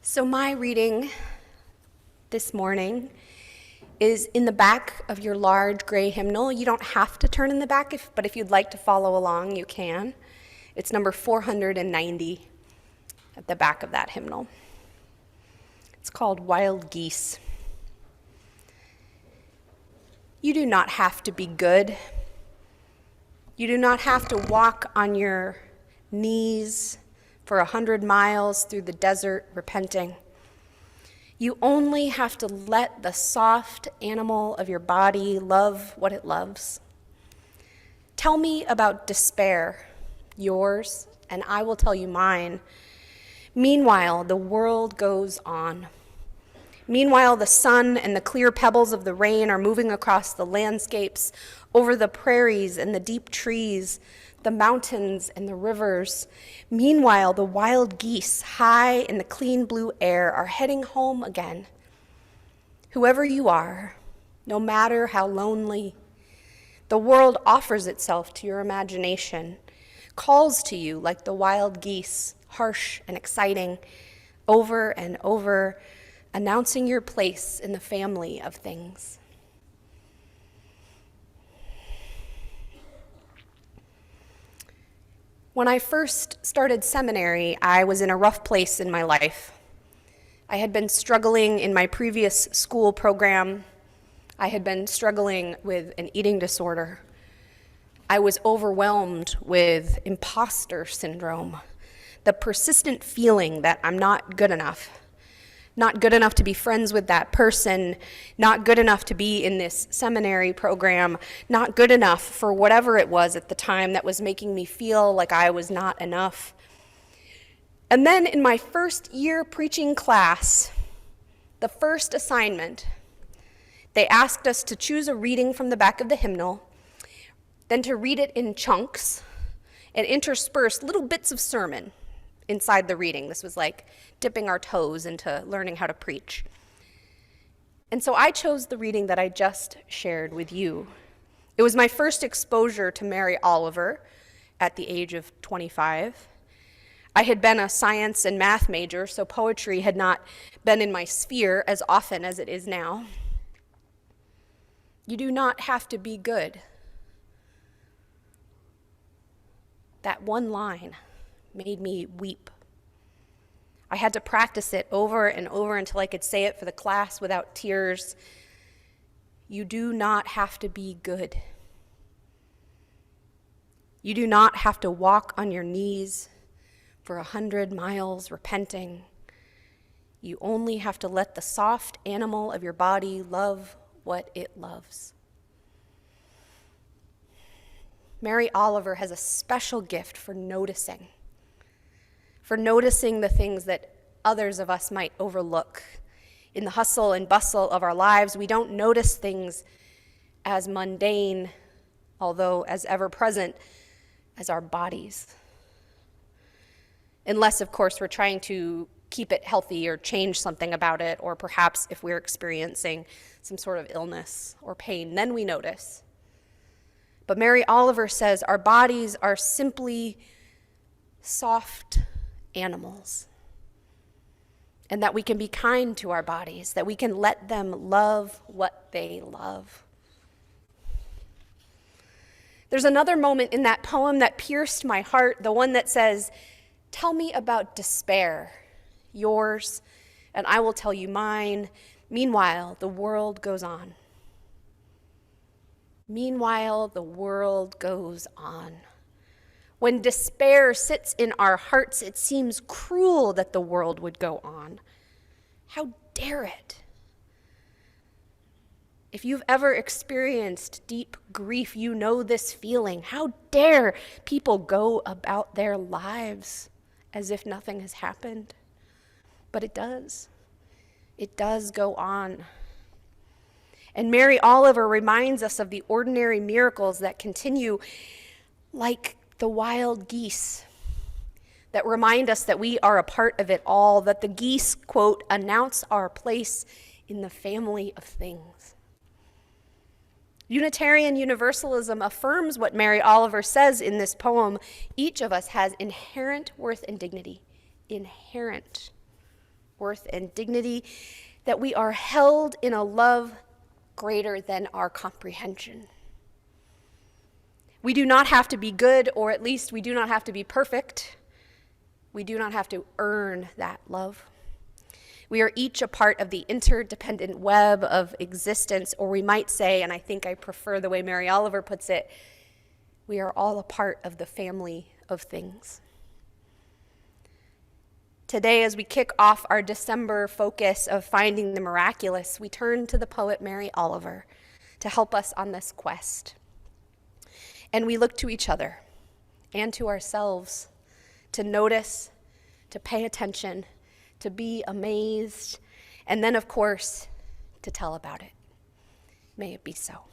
So my reading this morning is in the back of your large gray hymnal. You don't have to turn in the back, but if you'd like to follow along, you can. It's number 490 at the back of that hymnal. It's called Wild Geese. You do not have to be good. You do not have to walk on your knees for 100 miles through the desert repenting. You only have to let the soft animal of your body love what it loves. Tell me about despair, yours, and I will tell you mine. Meanwhile, the world goes on. Meanwhile, the sun and the clear pebbles of the rain are moving across the landscapes, over the prairies and the deep trees, the mountains and the rivers. Meanwhile, the wild geese, high in the clean blue air, are heading home again. Whoever you are, no matter how lonely, the world offers itself to your imagination, calls to you like the wild geese, harsh and exciting, over and over, announcing your place in the family of things. When I first started seminary, I was in a rough place in my life. I had been struggling in my previous school program. I had been struggling with an eating disorder. I was overwhelmed with imposter syndrome, the persistent feeling that I'm not good enough to be friends with that person, not good enough to be in this seminary program, not good enough for whatever it was at the time that was making me feel like I was not enough. And then in my first year preaching class, the first assignment, they asked us to choose a reading from the back of the hymnal, then to read it in chunks and intersperse little bits of sermon inside the reading. This was like dipping our toes into learning how to preach. And so I chose the reading that I just shared with you. It was my first exposure to Mary Oliver at the age of 25. I had been a science and math major, so poetry had not been in my sphere as often as it is now. You do not have to be good. That one line made me weep. I had to practice it over and over until I could say it for the class without tears. You do not have to be good. You do not have to walk on your knees for 100 miles repenting. You only have to let the soft animal of your body love what it loves. Mary Oliver has a special gift for noticing the things that others of us might overlook. In the hustle and bustle of our lives, we don't notice things as mundane, although as ever-present, as our bodies. Unless, of course, we're trying to keep it healthy or change something about it, or perhaps if we're experiencing some sort of illness or pain, then we notice. But Mary Oliver says our bodies are simply soft animals, and that we can be kind to our bodies, that we can let them love what they love. There's another moment in that poem that pierced my heart, the one that says, "Tell me about despair, yours, and I will tell you mine. Meanwhile, the world goes on." Meanwhile, the world goes on. When despair sits in our hearts, it seems cruel that the world would go on. How dare it? If you've ever experienced deep grief, you know this feeling. How dare people go about their lives as if nothing has happened? But it does. It does go on. And Mary Oliver reminds us of the ordinary miracles that continue, like the wild geese, that remind us that we are a part of it all, that the geese, quote, announce our place in the family of things. Unitarian Universalism affirms what Mary Oliver says in this poem. Each of us has inherent worth and dignity. Inherent worth, and dignity, that we are held in a love greater than our comprehension. We do not have to be good, or at least we do not have to be perfect. We do not have to earn that love. We are each a part of the interdependent web of existence, or we might say, and I think I prefer the way Mary Oliver puts it, we are all a part of the family of things. Today, as we kick off our December focus of finding the miraculous, we turn to the poet Mary Oliver to help us on this quest. And we look to each other and to ourselves to notice, to pay attention, to be amazed, and then, of course, to tell about it. May it be so.